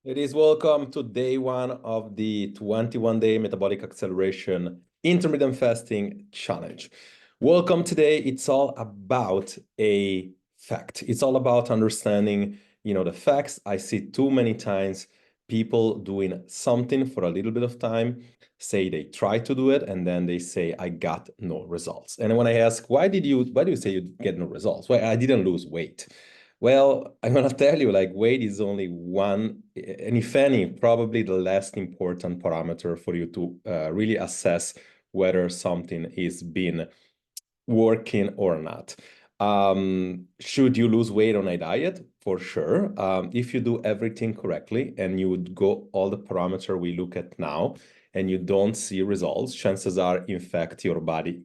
It is welcome to day one of the 21-day Metabolic Acceleration Intermittent Fasting Challenge. Welcome today. It's all about a fact. It's all about understanding, the facts. I see too many times people doing something for a little bit of time, say they try to do it, and then they say, I got no results. And when I ask, why do you say you get no results? Well, I didn't lose weight. Well, I'm gonna tell you, like, weight is only one, and if any, probably the less important parameter for you to really assess whether something is been working or not. Should you lose weight on a diet? For sure. If you do everything correctly and you would go all the parameter we look at now and you don't see results, chances are, in fact, your body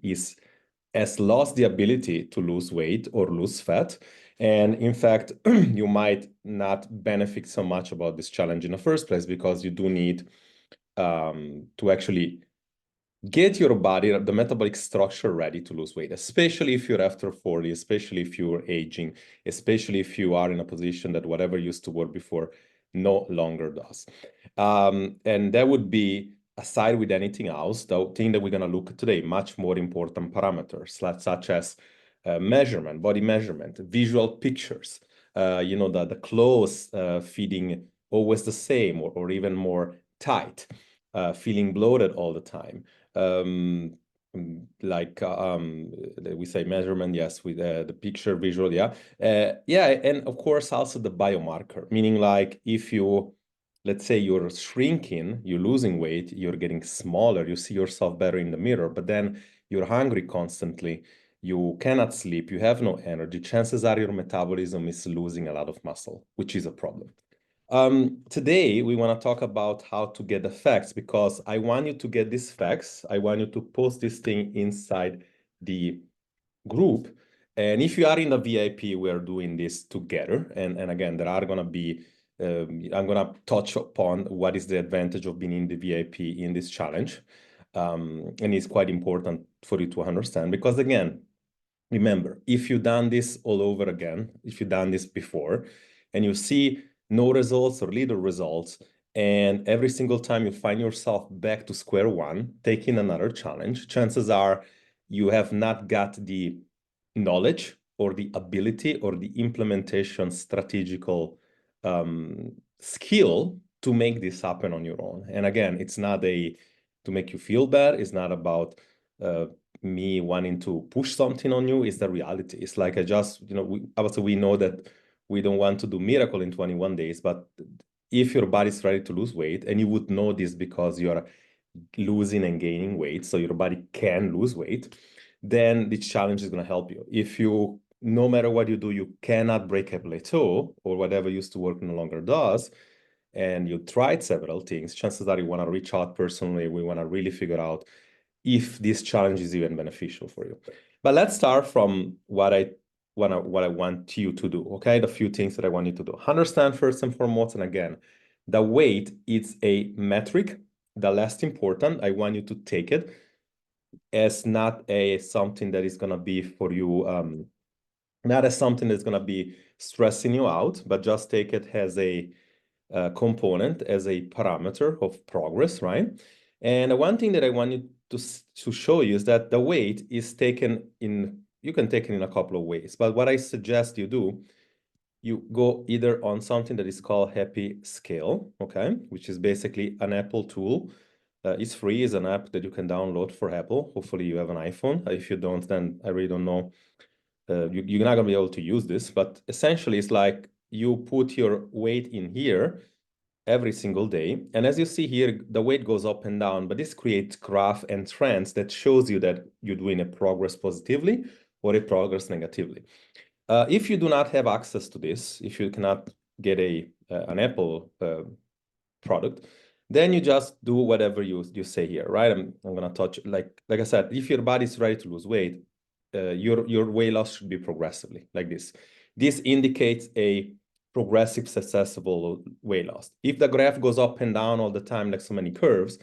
has lost the ability to lose weight or lose fat. And in fact, you might not benefit so much about this challenge in the first place because you do need to actually get your body, the metabolic structure ready to lose weight, especially if you're after 40, especially if you're aging, especially if you are in a position that whatever used to work before no longer does. And that would be, aside with anything else, the thing that we're going to look at today, much more important parameters, such as measurement, body measurement, visual pictures, the clothes fitting always the same or even more tight, feeling bloated all the time. We say measurement, yes, with the picture visual, yeah. And of course also the biomarker, meaning like if you, let's say you're shrinking, you're losing weight, you're getting smaller, you see yourself better in the mirror, but then you're hungry constantly, you cannot sleep, you have no energy, chances are your metabolism is losing a lot of muscle, which is a problem. Today, we want to talk about how to get the facts because I want you to get these facts. I want you to post this thing inside the group. And if you are in the VIP, we are doing this together. And again, there are going to be, I'm going to touch upon what is the advantage of being in the VIP in this challenge. And it's quite important for you to understand because again, remember, if you've done this all over again, if you've done this before, and you see no results or little results, and every single time you find yourself back to square one, taking another challenge, chances are you have not got the knowledge or the ability or the implementation strategical skill to make this happen on your own. And again, it's not to make you feel bad. It's not about me wanting to push something on you. Is the reality. It's like we know that we don't want to do miracle in 21 days, but if your body's ready to lose weight, and you would know this because you're losing and gaining weight, so your body can lose weight, then the challenge is going to help you. If you, no matter what you do, you cannot break a plateau or whatever used to work no longer does, and you tried several things, chances are you want to reach out personally. We want to really figure out if this challenge is even beneficial for you. But let's start from what I want you to do, okay? The few things that I want you to do. Understand first and foremost, and again, the weight is a metric, the less important. I want you to take it as not something that is gonna be for you, not as something that's gonna be stressing you out, but just take it as a component, as a parameter of progress, right? And one thing that I want you to show you is that the weight is taken in, you can take it in a couple of ways, but what I suggest you do, you go either on something that is called Happy Scale, okay, which is basically an Apple tool. It's free, it's an app that you can download for Apple. Hopefully you have an iPhone. If you don't, then I really don't know. You're not gonna be able to use this, but essentially it's like you put your weight in here every single day. And as you see here, the weight goes up and down, but this creates graph and trends that shows you that you're doing a progress positively or a progress negatively. If you do not have access to this, if you cannot get an Apple product, then you just do whatever you say here, right? I'm gonna touch, like I said, if your body's ready to lose weight, your weight loss should be progressively like this. This indicates a progressive, successful weight loss. If the graph goes up and down all the time, like so many curves,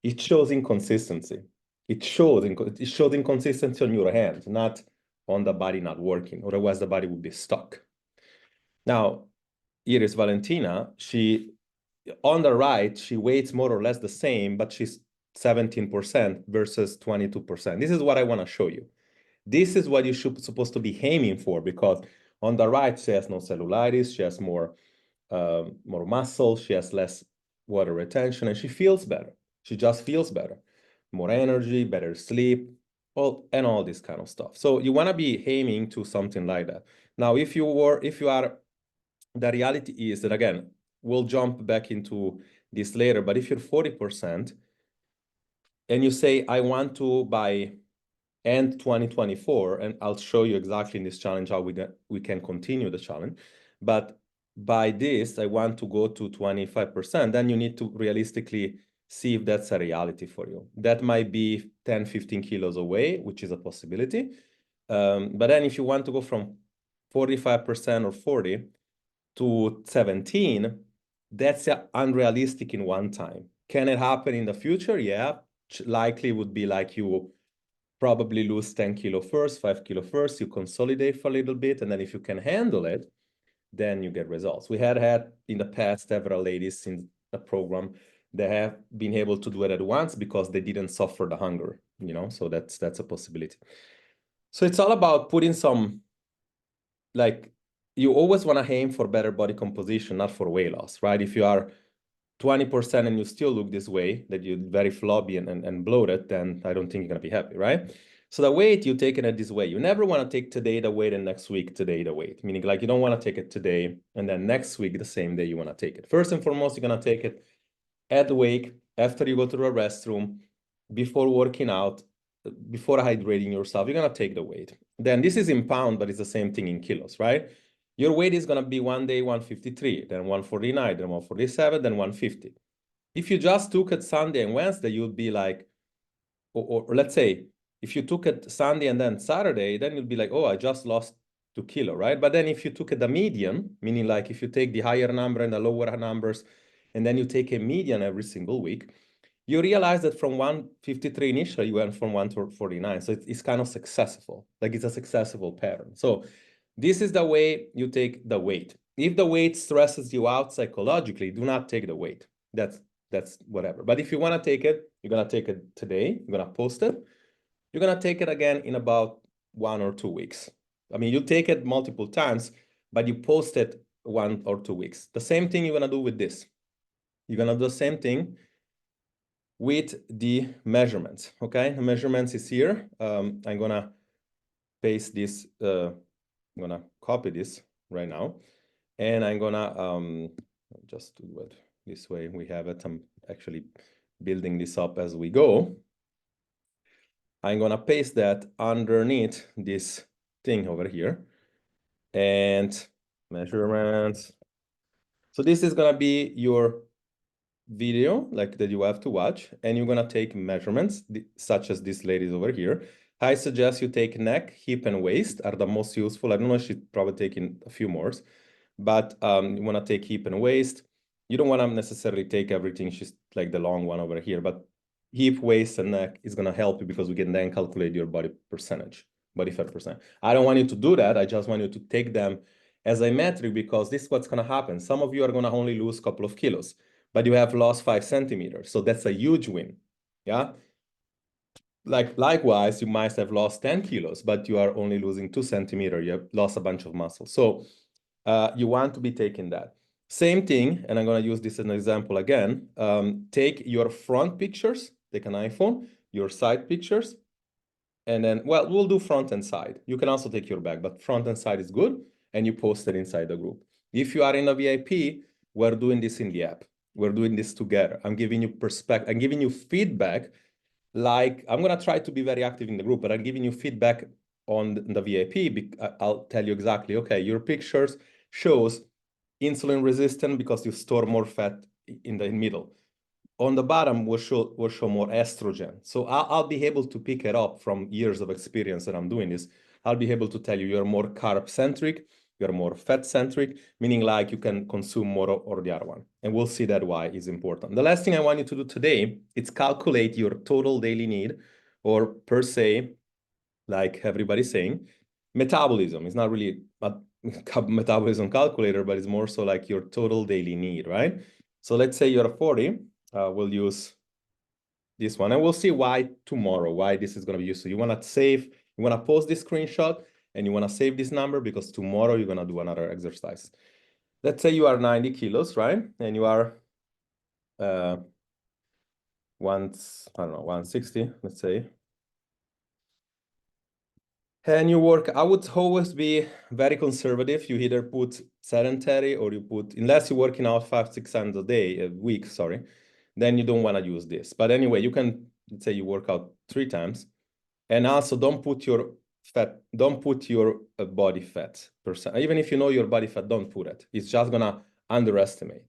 it shows inconsistency. It shows inconsistency on your hand, not on the body not working. Otherwise, the body would be stuck. Now, here is Valentina. She on the right, she weighs more or less the same, but she's 17% versus 22%. This is what I want to show you. This is what you should supposed to be aiming for, because on the right, she has no cellulitis, she has more muscle, she has less water retention, and she feels better. She just feels better. More energy, better sleep, all this kind of stuff. So you want to be aiming to something like that. Now, if you are, the reality is that, again, we'll jump back into this later, but if you're 40% and you say, I want to by end 2024, and I'll show you exactly in this challenge how we can continue the challenge, but by this, I want to go to 25%, then you need to realistically see if that's a reality for you. That might be 10, 15 kilos away, which is a possibility. But then if you want to go from 45% or 40 to 17, that's unrealistic in one time. Can it happen in the future? Yeah, likely would be like you probably lose 10 kilo first, 5 kilo first, you consolidate for a little bit, and then if you can handle it, then you get results. We had in the past several ladies in the program that have been able to do it at once because they didn't suffer the hunger, so that's a possibility. So it's all about putting some, like, you always want to aim for better body composition, not for weight loss, right? If you are 20% and you still look this way, that you're very flabby and bloated, then I don't think you're going to be happy, right? So the weight, you take it this way. You never want to take today the weight and next week today the weight, meaning like you don't want to take it today and then next week the same day you want to take it. First and foremost, you're going to take it at the wake, after you go to the restroom, before working out, before hydrating yourself, you're going to take the weight. Then this is in pound, but it's the same thing in kilos, right? Your weight is going to be one day 153, then 149, then 147, then 150. If you just took it Sunday and Wednesday, you'd be like, or let's say, if you took it Sunday and then Saturday, then you'd be like, oh, I just lost 2 kilo, right? But then if you took it the median, meaning like if you take the higher number and the lower numbers, and then you take a median every single week, you realize that from 153 initially, you went from 149. So it's kind of successful. Like it's a successful pattern. So this is the way you take the weight. If the weight stresses you out psychologically, do not take the weight. That's whatever. But if you want to take it, you're going to take it today. You're going to post it. You're going to take it again in about 1 or 2 weeks. I mean, you take it multiple times, but you post it 1 or 2 weeks. The same thing you're going to do with this. You're going to do the same thing with the measurements, okay? The measurements is here. I'm going to paste this. I'm going to copy this right now. And I'm going to just do it this way. We have it. I'm actually building this up as we go. I'm going to paste that underneath this thing over here. And measurements. So this is going to be your video like that you have to watch, and you're going to take measurements such as this lady's over here. I suggest you take neck, hip, and waist are the most useful. I don't know, she's probably taking a few more, but you want to take hip and waist. You don't want to necessarily take everything. She's like the long one over here, but hip, waist, and neck is going to help you because we can then calculate your body fat percent. I don't want you to do that. I just want you to take them as a metric, because this is what's going to happen. Some of you are going to only lose a couple of kilos, but you have lost 5 centimeters. So that's a huge win. Yeah. Like likewise, you might have lost 10 kilos, but you are only losing 2 centimeters. You have lost a bunch of muscle. So you want to be taking that. Same thing, and I'm going to use this as an example again. Take your front pictures, take an iPhone, your side pictures, and then, well, we'll do front and side. You can also take your back, but front and side is good, and you post it inside the group. If you are in a VIP, we're doing this in the app. We're doing this together. I'm giving you perspective. I'm giving you feedback. Like, I'm going to try to be very active in the group, but I'm giving you feedback on the VIP. I'll tell you exactly, okay, your pictures shows insulin resistant because you store more fat in the middle. On the bottom will show more estrogen. So I'll be able to pick it up from years of experience that I'm doing this. I'll be able to tell you you're more carb-centric, you're more fat-centric, meaning like you can consume more or the other one. And we'll see that why is important. The last thing I want you to do today is calculate your total daily need, or per se, like everybody's saying, metabolism. It's not really a metabolism calculator, but it's more so like your total daily need, right? So let's say you're 40, we'll use this one, and we'll see why tomorrow, why this is going to be useful. You want to save, you want to post this screenshot, and you want to save this number because tomorrow you're going to do another exercise. Let's say you are 90 kilos, right? And you are I don't know, 160, let's say. And you work, I would always be very conservative. You either put sedentary or you put, unless you're working out 5-6 times a week, sorry, then you don't want to use this. But anyway, you can, let's say you work out 3 times. And also don't put your fat, don't put your body fat percent. Even if you know your body fat, don't put it. It's just gonna underestimate.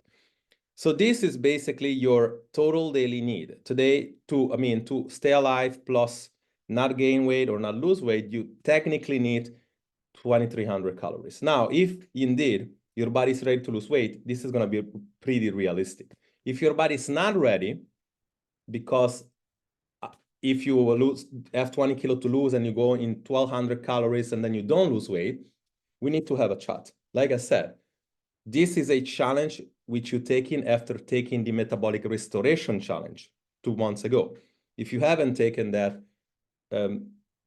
So this is basically your total daily need. Today, to stay alive plus not gain weight or not lose weight, you technically need 2,300 calories. Now, if indeed your body is ready to lose weight, this is going to be pretty realistic. If your body is not ready, because if you have 20 kilo to lose and you go in 1,200 calories and then you don't lose weight, we need to have a chat. Like I said, this is a challenge which you take in after taking the metabolic restoration challenge 2 months ago. If you haven't taken that,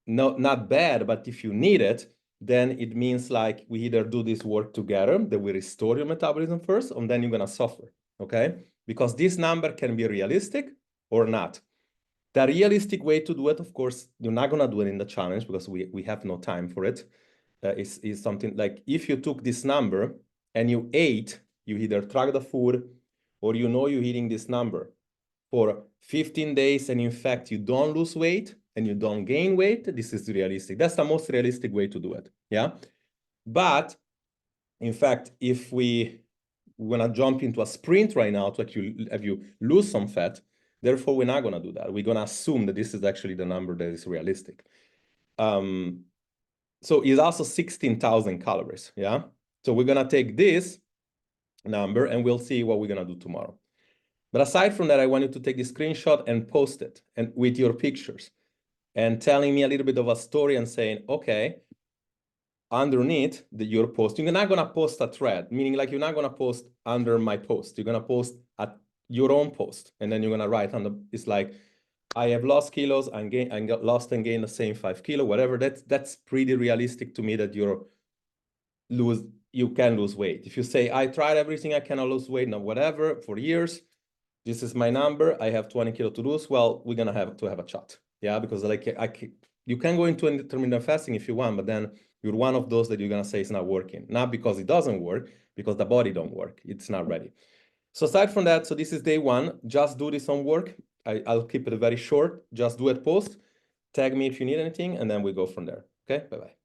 not bad, but if you need it, then it means like we either do this work together, that we restore your metabolism first, and then you're gonna suffer, okay? Because this number can be realistic or not. The realistic way to do it, of course, you're not gonna do it in the challenge because we have no time for it. Is something like if you took this number and you ate, you either track the food or you know you're eating this number for 15 days and in fact you don't lose weight and you don't gain weight, this is realistic. That's the most realistic way to do it, yeah? But in fact, if we want to jump into a sprint right now to have you lose some fat, therefore we're not going to do that. We're going to assume that this is actually the number that is realistic. So it's also 16,000 calories, yeah? So we're gonna take this number and we'll see what we're gonna do tomorrow. But aside from that, I want you to take the screenshot and post it and with your pictures and telling me a little bit of a story and saying, okay, underneath your post, you're not gonna post a thread, meaning like you're not gonna post under my post, you're gonna post at your own post. And then you're gonna write on the, it's like, I have lost kilos and lost and gained the same 5 kilo, whatever. That's pretty realistic to me that you can lose weight. If you say, I tried everything, I cannot lose weight, now whatever, for years, this is my number, I have 20 kilo to lose, well, we're gonna have to have a chat. Yeah, because like you can go into intermittent fasting if you want, but then you're one of those that you're gonna say it's not working. Not because it doesn't work, because the body don't work, it's not ready. So aside from that, so this is day 1, just do this homework. I'll keep it very short, just do it post, tag me if you need anything, and then we go from there. Okay, bye-bye.